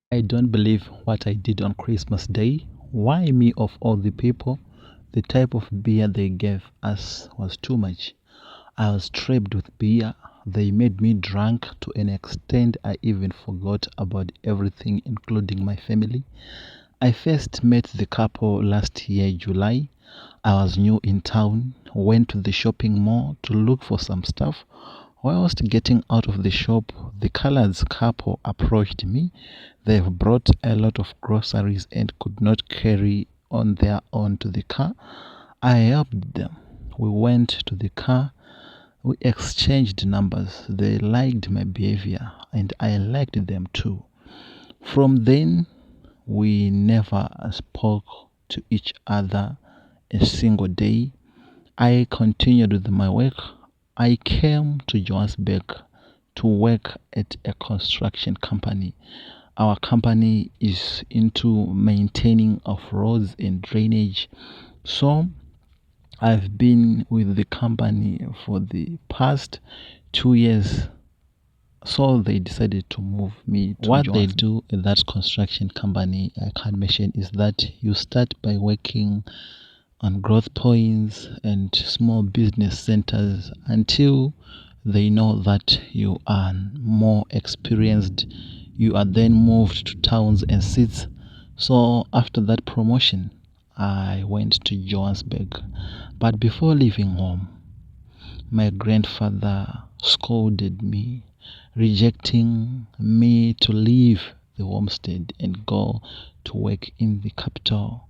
I don't believe what I did on Christmas Day. Why me of all the people? The type of beer they gave us was too much. I was tripped with beer. They made me drunk to an extent I even forgot about everything, including my family. I first met the couple last year, July. I was new in town, went to the shopping mall to look for some stuff. Whilst getting out of the shop, the colored couple approached me. They've brought a lot of groceries and could not carry on their own to the car. I helped them. We went to the car. We exchanged numbers. They liked my behavior and I liked them too. From then, we never spoke to each other a single day. I continued with my work. I came to Johannesburg to work at a construction company. Our company is into maintaining of roads and drainage. So I've been with the company for the past 2 years. So they decided to move me to what they do at that construction company I can't mention is that you start by working on growth points and small business centers until they know that you are more experienced. You are then moved to towns and cities. So after that promotion, I went to Johannesburg. But before leaving home, my grandfather scolded me, rejecting me to leave the homestead and go to work in the capital.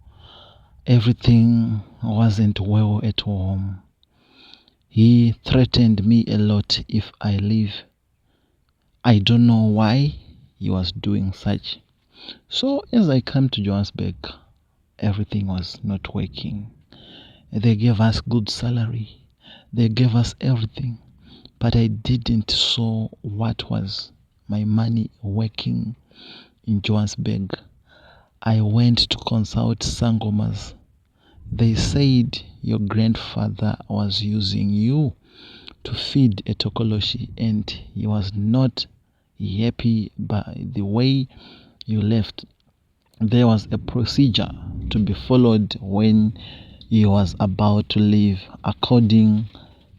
Everything wasn't well at home. He threatened me a lot if I leave. I don't know why he was doing such. So as I came to Johannesburg, everything was not working. They gave us good salary. They gave us everything. But I didn't saw what was my money working in Johannesburg. I went to consult Sangomas. They said your grandfather was using you to feed a tokoloshi and he was not happy by the way you left. There was a procedure to be followed when he was about to leave according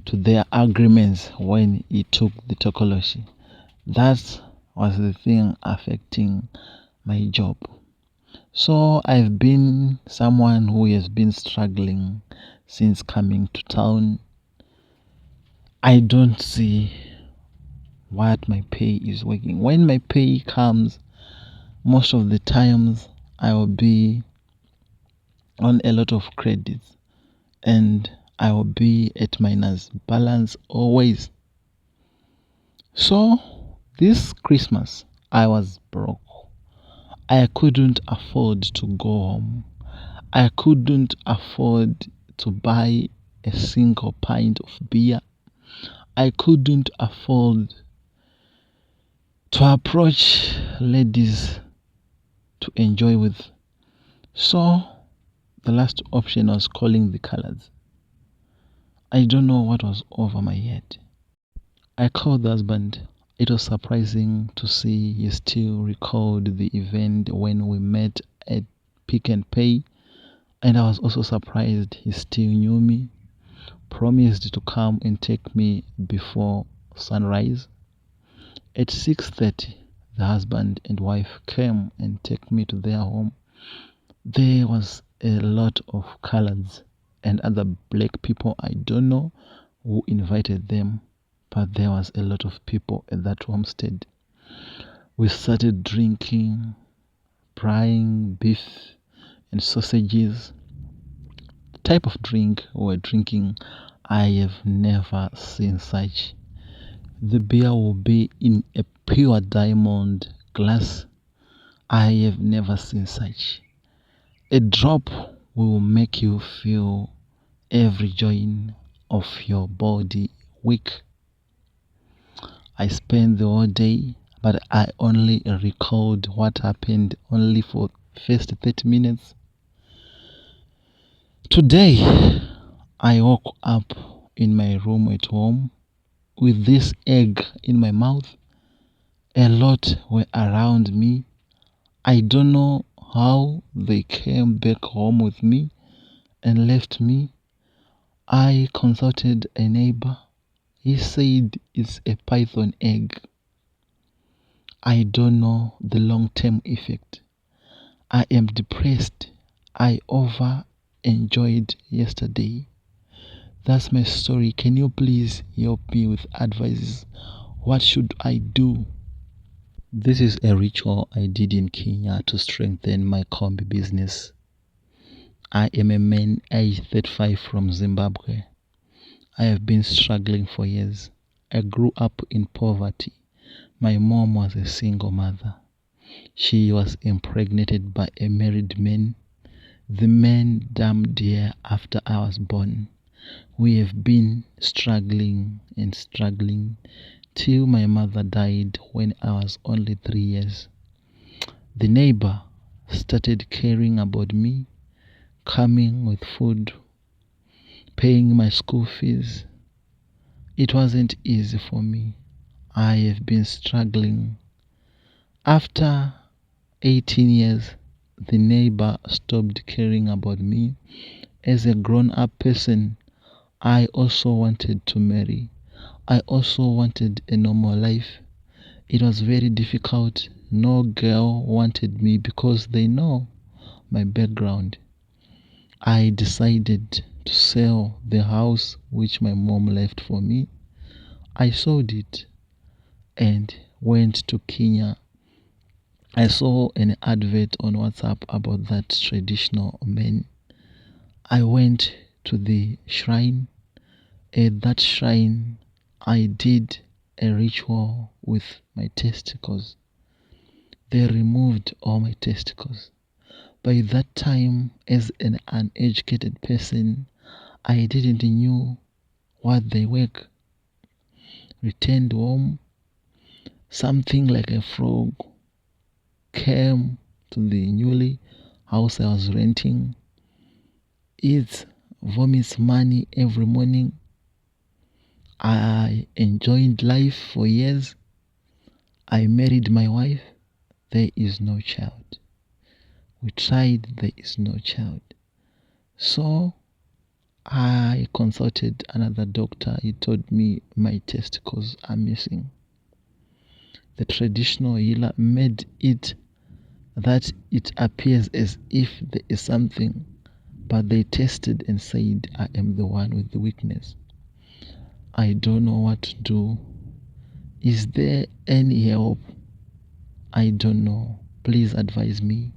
to their agreements when he took the tokoloshi. That was the thing affecting my job. So I've been someone who has been struggling since coming to town. I don't see what my pay is working. When my pay comes, most of the times I will be on a lot of credits and I will be at minus balance always. So this Christmas I was broke. I couldn't afford to go home. I couldn't afford to buy a single pint of beer. I couldn't afford to approach ladies to enjoy with. So the last option was calling the colors. I don't know what was over my head. I called the husband. It was surprising to see he still recalled the event when we met at Pick and Pay. And I was also surprised he still knew me, promised to come and take me before sunrise. At 6:30, the husband and wife came and took me to their home. There was a lot of coloreds and other black people I don't know who invited them, but there was a lot of people at that homestead. We started drinking, frying beef and sausages. The type of drink we were drinking, I have never seen such. The beer will be in a pure diamond glass. I have never seen such. A drop will make you feel every joint of your body weak. I spent the whole day, but I only recalled what happened only for first 30 minutes. Today, I woke up in my room at home with this egg in my mouth. A lot were around me. I don't know how they came back home with me and left me. I consulted a neighbor. He said it's a python egg. I don't know the long-term effect. I am depressed. I over enjoyed yesterday. That's my story. Can you please help me with advice? What should I do? This is a ritual I did in Kenya to strengthen my combi business. I am a man aged 35 from Zimbabwe. I have been struggling for years. I grew up in poverty. My mom was a single mother. She was impregnated by a married man. The man died year after I was born. We have been struggling and struggling till my mother died when I was only 3 years. The neighbor started caring about me, coming with food, paying my school fees. It wasn't easy for me. I have been struggling. After 18 years, the neighbor stopped caring about me. As a grown-up person, I also wanted to marry. I also wanted a normal life. It was very difficult. No girl wanted me because they know my background. I decided to sell the house which my mom left for me. I sold it and went to Kenya. I saw an advert on WhatsApp about that traditional man. I went to the shrine. At that shrine, I did a ritual with my testicles. They removed all my testicles. By that time, as an uneducated person, I didn't know what they were. Returned home, something like a frog came to the newly house I was renting. It vomits money every morning. I enjoyed life for years. I married my wife. There is no child. We tried, there is no child. So I consulted another doctor. He told me my testicles are missing. The traditional healer made it that it appears as if there is something, but they tested and said I am the one with the weakness. I don't know what to do. Is there any help? I don't know. Please advise me.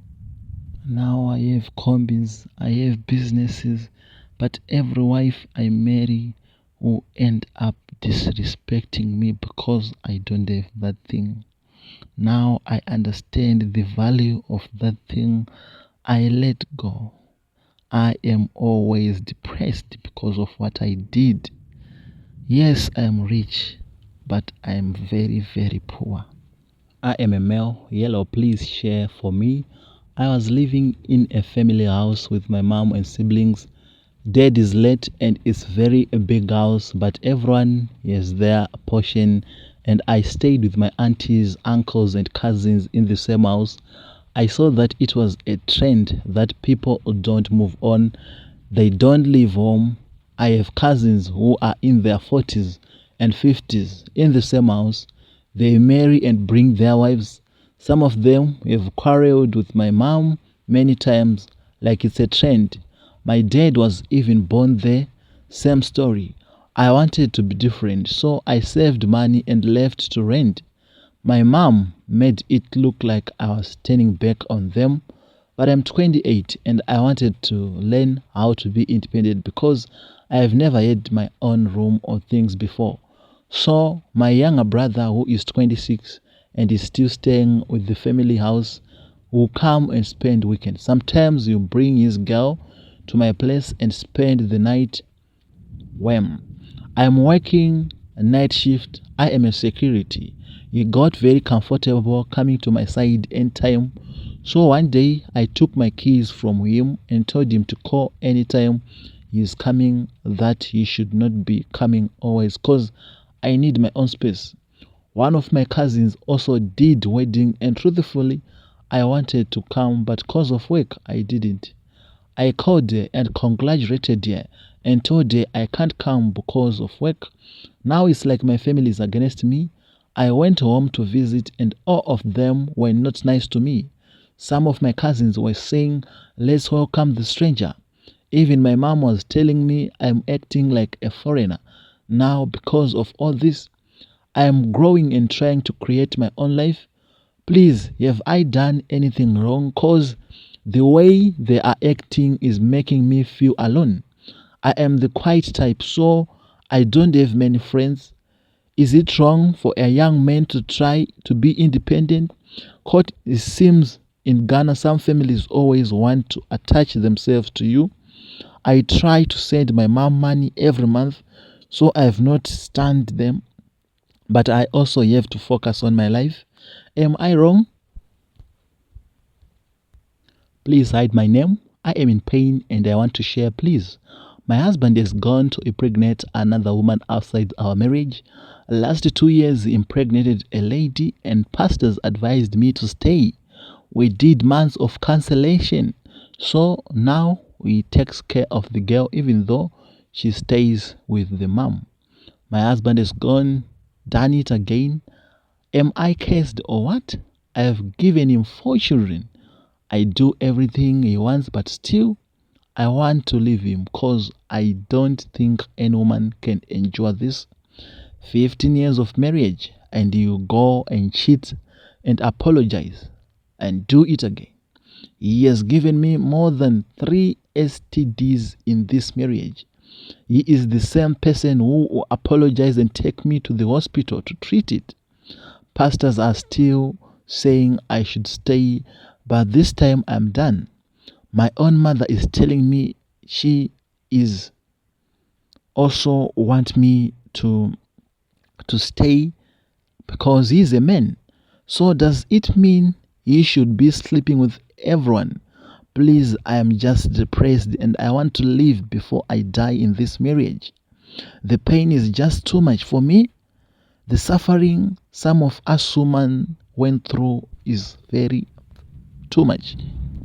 Now I have combines, I have businesses, but every wife I marry will end up disrespecting me because I don't have that thing. Now I understand the value of that thing. I let go. I am always depressed because of what I did. Yes, I am rich, but I am very, very poor. I am a male. Yellow, please share for me. I was living in a family house with my mom and siblings. Dad is late and it's very a big house, but everyone has their portion. And I stayed with my aunties, uncles, and cousins in the same house. I saw that it was a trend that people don't move on. They don't leave home. I have cousins who are in their 40s and 50s in the same house. They marry and bring their wives. Some of them have quarreled with my mom many times, like it's a trend. My dad was even born there. Same story. I wanted to be different, so I saved money and left to rent. My mom made it look like I was turning back on them, but I'm 28 and I wanted to learn how to be independent because I have never had my own room or things before. So my younger brother, who is 26 and is still staying with the family house, will come and spend weekends. Sometimes he'll bring his girl to my place and spend the night. When I'm working a night shift, I am a security. He got very comfortable coming to my side anytime. So one day I took my keys from him and told him to call anytime he's coming, that he should not be coming always because I need my own space. One of my cousins also did wedding and truthfully I wanted to come, but because of work, I didn't. I called her and congratulated her and told her I can't come because of work. Now it's like my family is against me. I went home to visit, and all of them were not nice to me. Some of my cousins were saying, "Let's welcome the stranger." Even my mom was telling me I'm acting like a foreigner. Now, because of all this, I am growing and trying to create my own life. Please, have I done anything wrong? Because the way they are acting is making me feel alone. I am the quiet type, so I don't have many friends. Is it wrong for a young man to try to be independent? Because it seems in Ghana, some families always want to attach themselves to you. I try to send my mom money every month, so I have not stunned them, but I also have to focus on my life. Am I wrong? Please hide my name. I am in pain and I want to share, please. My husband has gone to impregnate another woman outside our marriage. Last 2 years, he impregnated a lady, and pastors advised me to stay. We did months of cancellation. So now he takes care of the girl even though she stays with the mom. My husband has gone, done it again. Am I cursed or what? I have given him 4 children. I do everything he wants, but still, I want to leave him because I don't think any woman can endure this. 15 years of marriage, and you go and cheat and apologize and do it again. He has given me more than 3 STDs in this marriage. He is the same person who will apologize and take me to the hospital to treat it. Pastors are still saying I should stay, but this time I'm done. My own mother is telling me she is also want me to stay because he's a man. So does it mean he should be sleeping with everyone? Please, I am just depressed and I want to leave before I die in this marriage. The pain is just too much for me. The suffering some of us women went through is very too much.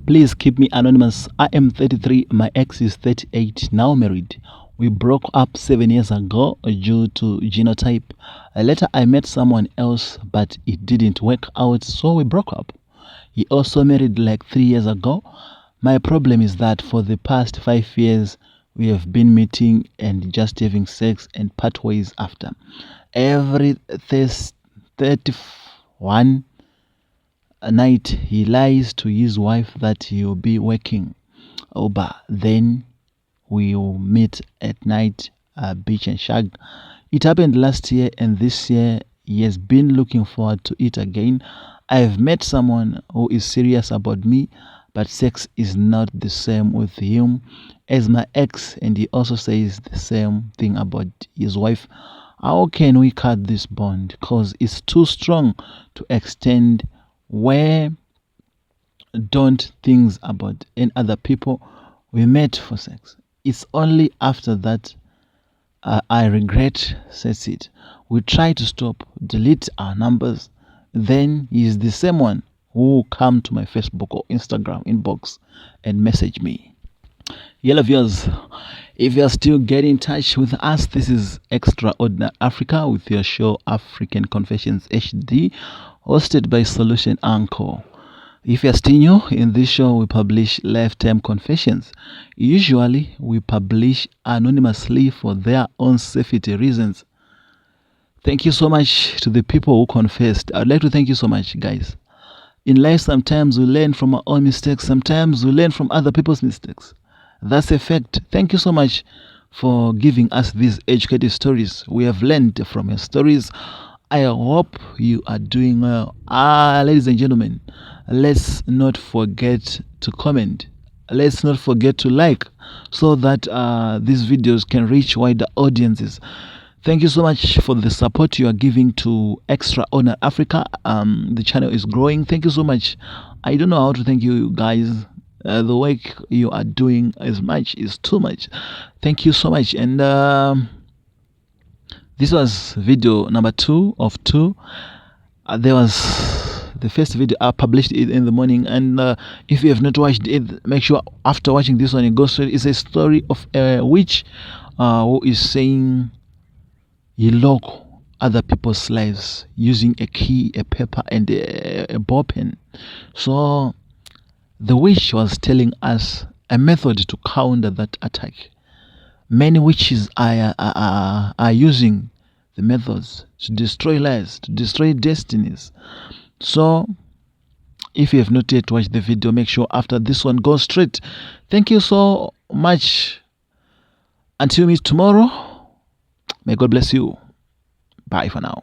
Please keep me anonymous. I am 33. My ex is 38, now married. We broke up 7 years ago due to genotype. Later, I met someone else, but it didn't work out, so we broke up. He also married like 3 years ago. My problem is that for the past 5 years, we have been meeting and just having sex and part ways after. Every 31 night, he lies to his wife that he'll be working. But then we'll meet at night, beach and shag. It happened last year, and this year he has been looking forward to it again. I have met someone who is serious about me, but sex is not the same with him as my ex, and he also says the same thing about his wife. How can we cut this bond? Because it's too strong to extend. Where don't things about any other people we met for sex? It's only after that I regret, says it. We try to stop, delete our numbers. Then he's the same one who will come to my Facebook or Instagram inbox and message me. Yellow viewers, if you are still getting in touch with us, this is Extraordinary Africa with your show African Confessions HD, hosted by Solution Anchor. If you're still new, in this show we publish lifetime confessions. Usually we publish anonymously for their own safety reasons. Thank you so much to the people who confessed. I'd like to thank you so much, guys. In life, sometimes we learn from our own mistakes, sometimes we learn from other people's mistakes. That's a fact. Thank you so much for giving us these educative stories. We have learned from your stories. I hope you are doing well. Ladies and gentlemen, let's not forget to comment. Let's not forget to like so that these videos can reach wider audiences. Thank you so much for the support you are giving to Extraordinary Africa. The channel is growing. Thank you so much. I don't know how to thank you guys. The work you are doing is too much. Thank you so much. And this was video number 2 of 2. There was the first video I published it in the morning, and if you have not watched it, make sure after watching this one you go straight. It's a story of a witch who is saying you lock other people's lives using a key, a paper, and a ball pen. So the witch was telling us a method to counter that attack. Many witches are using the methods to destroy lives, to destroy destinies. So if you have not yet watched the video, make sure after this one go straight. Thank you so much. Until we meet tomorrow, may God bless you. Bye for now.